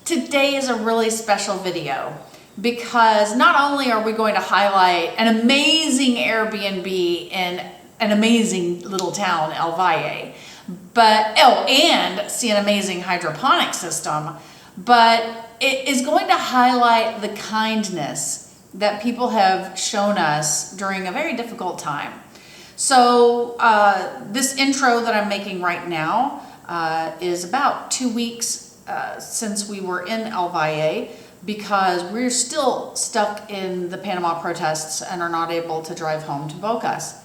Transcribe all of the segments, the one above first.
Today is a really special video because not only are we going to highlight an amazing Airbnb in an amazing little town, El Valle, and see an amazing hydroponic system, but it is going to highlight the kindness that people have shown us during a very difficult time. So this intro that I'm making right now is about 2 weeks since we were in El Valle, because we're still stuck in the Panama protests and are not able to drive home to Bocas.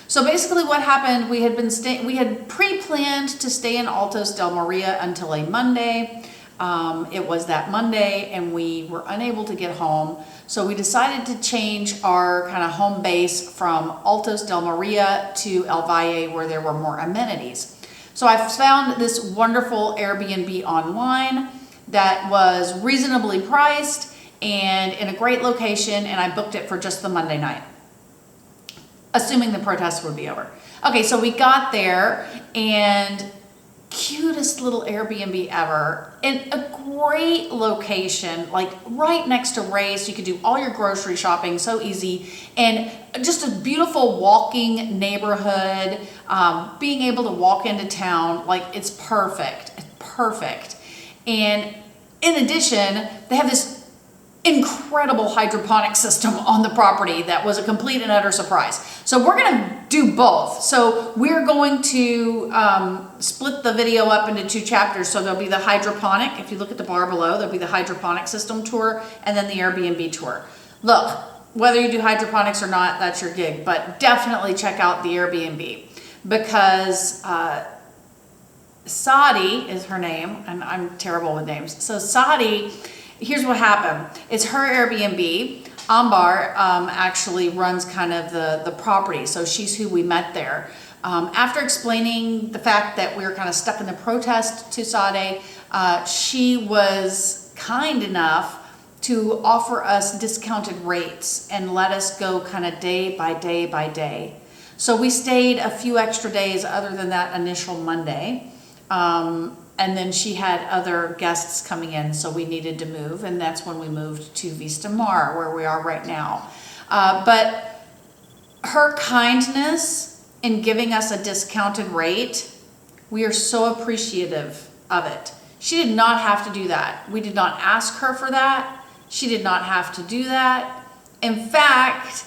So basically what happened, we had pre-planned to stay in Altos del Maria until a Monday. It was that Monday and we were unable to get home. So we decided to change our kind of home base from Altos del Maria to El Valle, where there were more amenities. So I found this wonderful Airbnb online that was reasonably priced and in a great location, and I booked it for just the Monday night, assuming the protests would be over. Okay, so we got there, and cutest little Airbnb ever, in a great location, like right next to Ray, so you could do all your grocery shopping so easy, and just a beautiful walking neighborhood. Being able to walk into town, like it's perfect. It's perfect. And in addition, they have this incredible hydroponic system on the property that was a complete and utter surprise. So we're gonna do both. So we're going to split the video up into 2 chapters. So there'll be the hydroponic, if you look at the bar below, there'll be the hydroponic system tour and then the Airbnb tour. Look, whether you do hydroponics or not, that's your gig, but definitely check out the Airbnb, because Sadi is her name, and I'm terrible with names. So Sadi, here's what happened. It's her Airbnb. Ambar actually runs kind of the property, so she's who we met there. After explaining the fact that we were kind of stuck in the protest to Sadi, she was kind enough to offer us discounted rates and let us go kind of day by day by day. So we stayed a few extra days other than that initial Monday. And then she had other guests coming in, so we needed to move, and that's when we moved to Vista Mar, where we are right now. But her kindness in giving us a discounted rate, we are so appreciative of it. She did not have to do that. We did not ask her for that. She did not have to do that. In fact,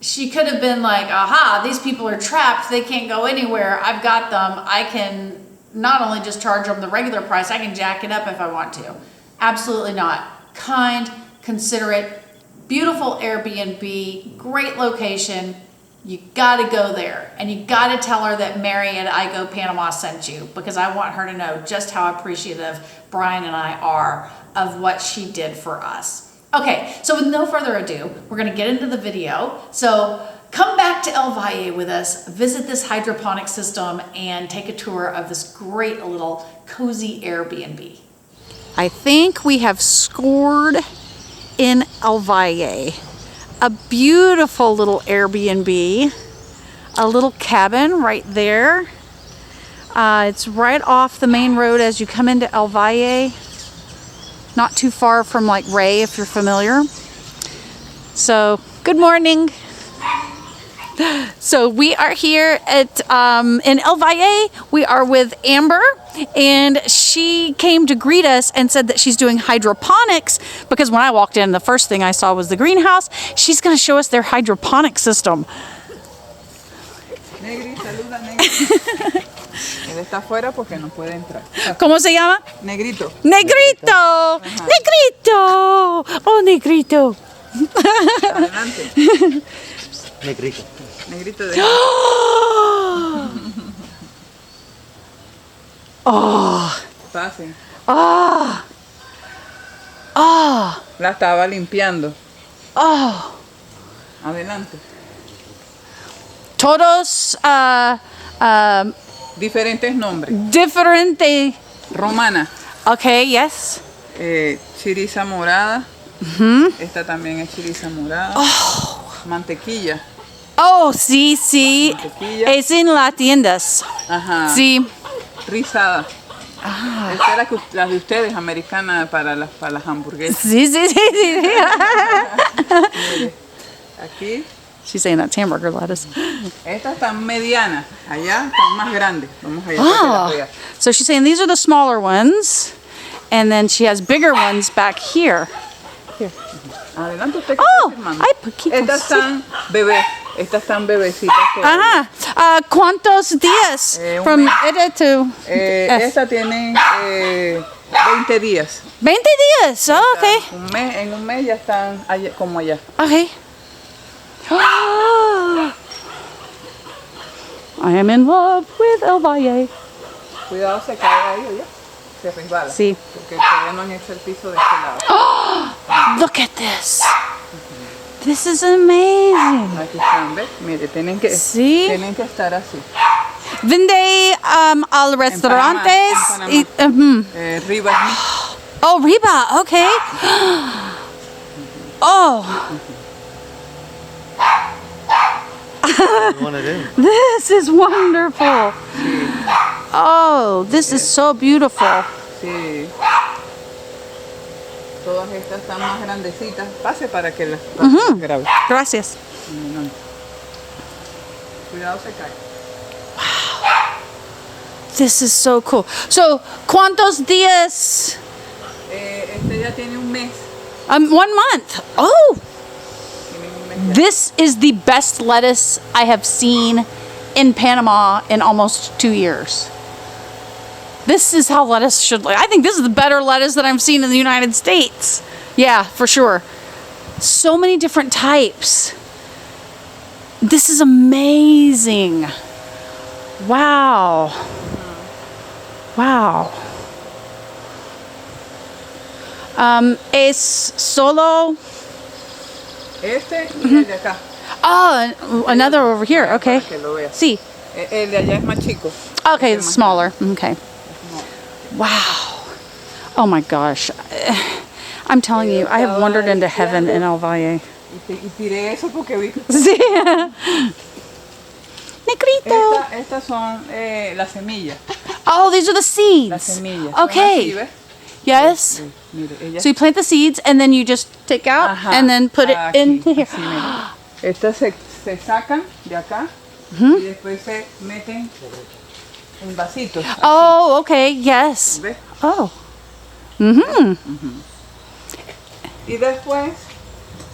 she could have been like, aha, these people are trapped. They can't go anywhere. I've got them. I can not only just charge them the regular price, I can jack it up if I want to. Absolutely not. Kind, considerate, beautiful Airbnb, great location. You got to go there, and you got to tell her that Mary at I Go Panama sent you, because I want her to know just how appreciative Brian and I are of what she did for us. Okay, so with no further ado, we're going to get into the video. So come back to El Valle with us, visit this hydroponic system, and take a tour of this great little cozy Airbnb. I think we have scored in El Valle. A beautiful little Airbnb, a little cabin right there. It's right off the main road as you come into El Valle. Not too far from like Ray, if you're familiar. So, good morning. So we are here at in El Valle. We are with Amber, and she came to greet us and said that she's doing hydroponics, because when I walked in, the first thing I saw was the greenhouse. She's going to show us their hydroponic system. Negri, saluda, Negri. Él está afuera porque no puede entrar. ¿Cómo se llama? Negrito. Negrito. Negrito. Oh, Negrito. Adelante. Negrito. Negrito de... Oh. Pase. Ah. Ah. La estaba limpiando. Oh. Adelante. Todos Diferentes nombres. diferente. Romana. Okay, yes. Chiriza morada. Esta también es chiriza morada. Oh. Mantequilla. Oh, sí, sí. Mantequilla. Es en las tiendas. Ajá. Sí. Rizada. Esta es la de ustedes, americana, para las hamburguesas. Sí, sí, sí, sí. Mire, aquí, She's saying that's hamburger lettuce. estas están medianas. Allá están más grandes. Vamos allá. para que las Oh, veas. so she's saying these are the smaller ones, and then she has bigger ones back here. Adelante usted que Oh, está filmando. ay, poquito, Estas sí. están bebés. Estas están bebecitas. Ajá. ¿Cuántos días? Un From mes. ella to Esta tiene 20 días. 20 días. Oh, okay. En un mes ya están como allá. Okay. I am in love with El Valle. Cuidado, se cae ahí, oye. Se resbala. Sí. Porque todavía no han hecho el piso de este lado. Look at this. This is amazing. Aquí están, ¿ves? Mire, tienen que estar así. Vende al restaurantes. Panamá. Ribas. Oh, Reba. Okay. Oh, You want it in? this is wonderful. Oh, this is so beautiful. Sí. Todas estas están más grandecitas. Pase para que las grabe. Gracias. No. Cuidado, se cae. This is so cool. So, ¿cuántos días? Este ya tiene un mes. 1 month. Oh, Tiene un mes ya. this is the best lettuce I have seen in Panama in almost 2 years. This is how lettuce should look. I think this is the better lettuce that I've seen in the United States. Yeah, for sure. So many different types. This is amazing. Wow. Wow. Es solo. Este y el de acá. Oh, another over here. Okay. Para que lo veas. Sí. El de allá es más chico. Okay, Este it's más smaller. Okay. Wow. Oh my gosh. I'm telling you, I have wandered into heaven in El Valle. Y tiré eso porque vi que Sí. Negrito. estas son las semillas. Oh, these are the Las seeds. semillas. Son así, Okay. ¿ves? Yes. Mire, ella So you plant the seeds and then you just take out Ajá, and then put it aquí, into here. así, mire. Estas se sacan de acá y después se meten en vasitos. así, Oh, okay. Yes. ¿ves? Oh. Y después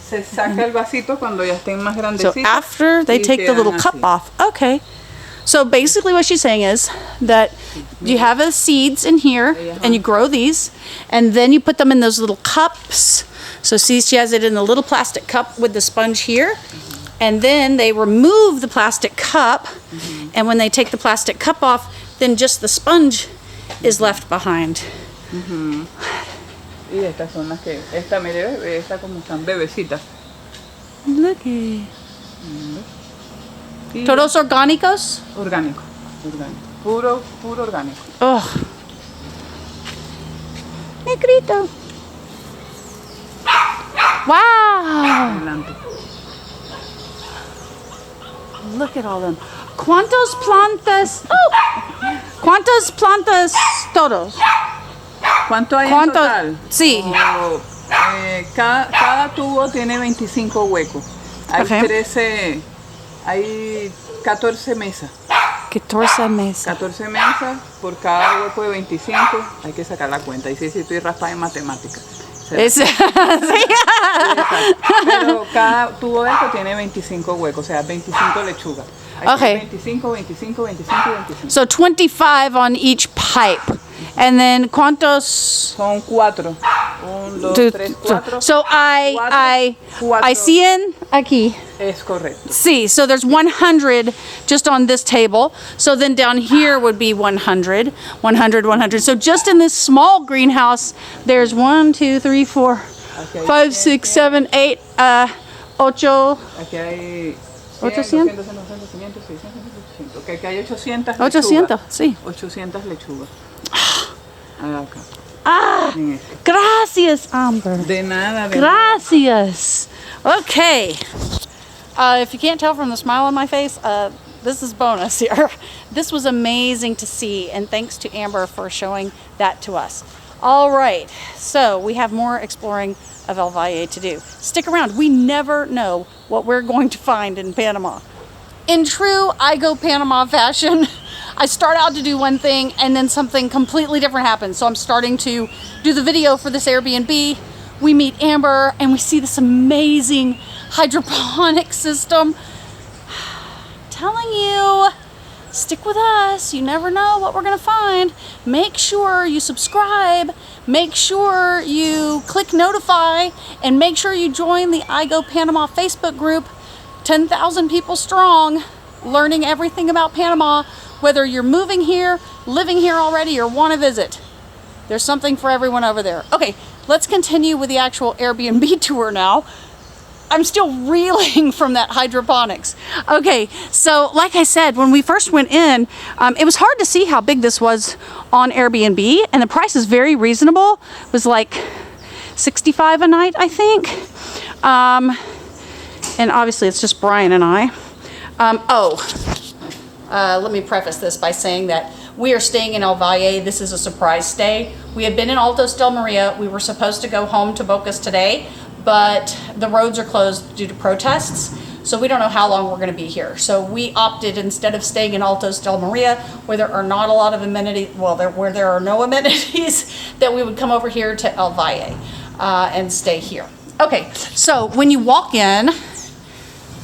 se saca el vasito cuando ya estén más So grandecitos. after they y take the little quedan cup así. off. Okay. So basically what she's saying is that you have the seeds in here and you grow these and then you put them in those little cups. So see, she has it in the little plastic cup with the sponge here. And then they remove the plastic cup and when they take the plastic cup off, then just the sponge is left behind. Y estas son las que, esta mire, esta como están bebecitas. Look at Y Todos orgánicos? orgánico, puro orgánico. Oh. Negrito. Wow. Adelante. Look at all them. ¿Cuántas plantas? Oh. ¿Cuántas plantas todos? ¿Cuánto hay en ¿Cuánto? total? Sí. Oh, cada tubo tiene 25 huecos. Hay Ok. hay 14 mesas. 14 meses. 14 mesas por cada hueco de 25. Hay que sacar la cuenta. Y sí, estoy raspada en matemáticas. Es, sí. Pero cada tubo de esto tiene 25 huecos, o sea, 25 lechugas. Hay Ok. 25, 25, 25 y 25. So 25 on each pipe. And then ¿cuántos? Son 4. 1, 2, 3, 4. So I 100 aquí. Es correcto. See, so there's 100 just on this table. So then down here would be 100, 100, 100. So just in this small greenhouse, there's 1, 2, 3, 4, 5, 6, 7, 8, 8. Aquí hay 800. 200, 900, 500, 600, 700. Okay, aquí hay 800 lechugas. 800, sí. 800 lechugas. Acá. Ah, En este. gracias, Amber. De nada, de Gracias. Okay. If you can't tell from the smile on my face, this is bonus here. This was amazing to see, and thanks to Amber for showing that to us. All right, so we have more exploring of El Valle to do. Stick around. We never know what we're going to find in Panama. In true I Go Panama fashion, I start out to do one thing and then something completely different happens. So I'm starting to do the video for this Airbnb. We meet Amber and we see this amazing hydroponic system. Telling you, stick with us. You never know what we're gonna find. Make sure you subscribe, make sure you click notify, and make sure you join the I Go Panama Facebook group. 10,000 people strong, learning everything about Panama, whether you're moving here, living here already, or want to visit. There's something for everyone over there. Okay, let's continue with the actual Airbnb tour now. I'm still reeling from that hydroponics. Okay, so like I said, when we first went in, it was hard to see how big this was on Airbnb, and the price is very reasonable. It was like $65 a night, I think. And obviously it's just Brian and I. Let me preface this by saying that we are staying in El Valle. This is a surprise stay. We have been in Altos del Maria. We were supposed to go home to Bocas today, but the roads are closed due to protests. So we don't know how long we're gonna be here. So we opted, instead of staying in Altos del Maria, where there are not a lot of amenities, where there are no amenities, that we would come over here to El Valle and stay here. Okay, so when you walk in,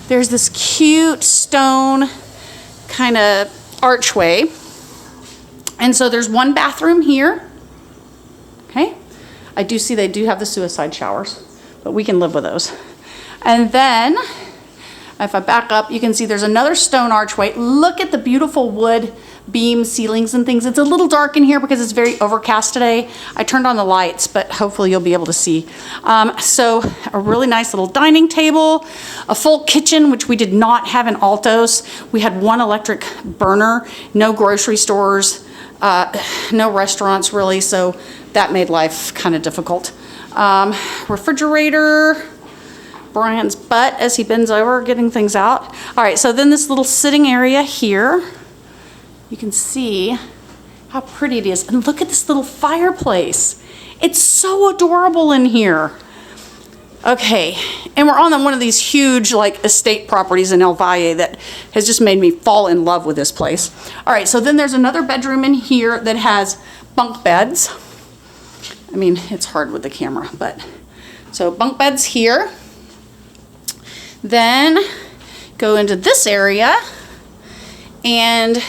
there's this cute stone kind of archway. And so there's one bathroom here. Okay. I do see they do have the suicide showers, but we can live with those. And then if I back up, you can see there's another stone archway. Look at the beautiful wood beam ceilings and things. It's a little dark in here because it's very overcast today. I turned on the lights, but hopefully you'll be able to see. So a really nice little dining table, a full kitchen, which we did not have in Altos. We had one electric burner, no grocery stores, no restaurants really, so that made life kind of difficult. Refrigerator, Brian's butt as he bends over getting things out. All right, so then this little sitting area here, you can see how pretty it is. And look at this little fireplace. It's so adorable in here. Okay, and we're on one of these huge like estate properties in El Valle that has just made me fall in love with this place. All right, so then there's another bedroom in here that has bunk beds. I mean, it's hard with the camera, but so bunk beds here. Then go into this area and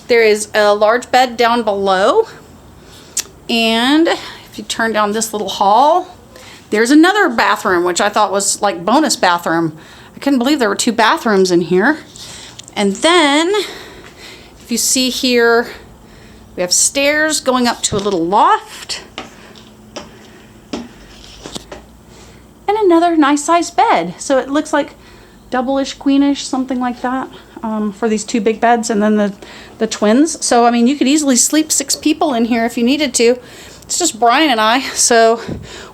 there is a large bed down below. And if you turn down this little hall, there's another bathroom, which I thought was like bonus bathroom. I couldn't believe there were 2 bathrooms in here. And then if you see here, we have stairs going up to a little loft. And another nice sized bed. So it looks like double-ish, queenish, something like that, for these 2 big beds and then the twins. So, I mean, you could easily sleep 6 people in here if you needed to. It's just Brian and I, so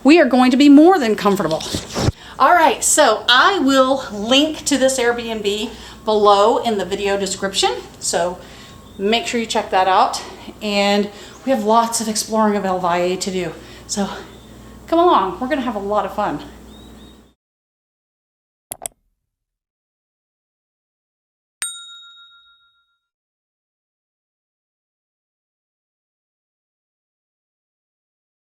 we are going to be more than comfortable. All right, so I will link to this Airbnb below in the video description. So make sure you check that out. And we have lots of exploring of El Valle to do. So come along, we're gonna have a lot of fun.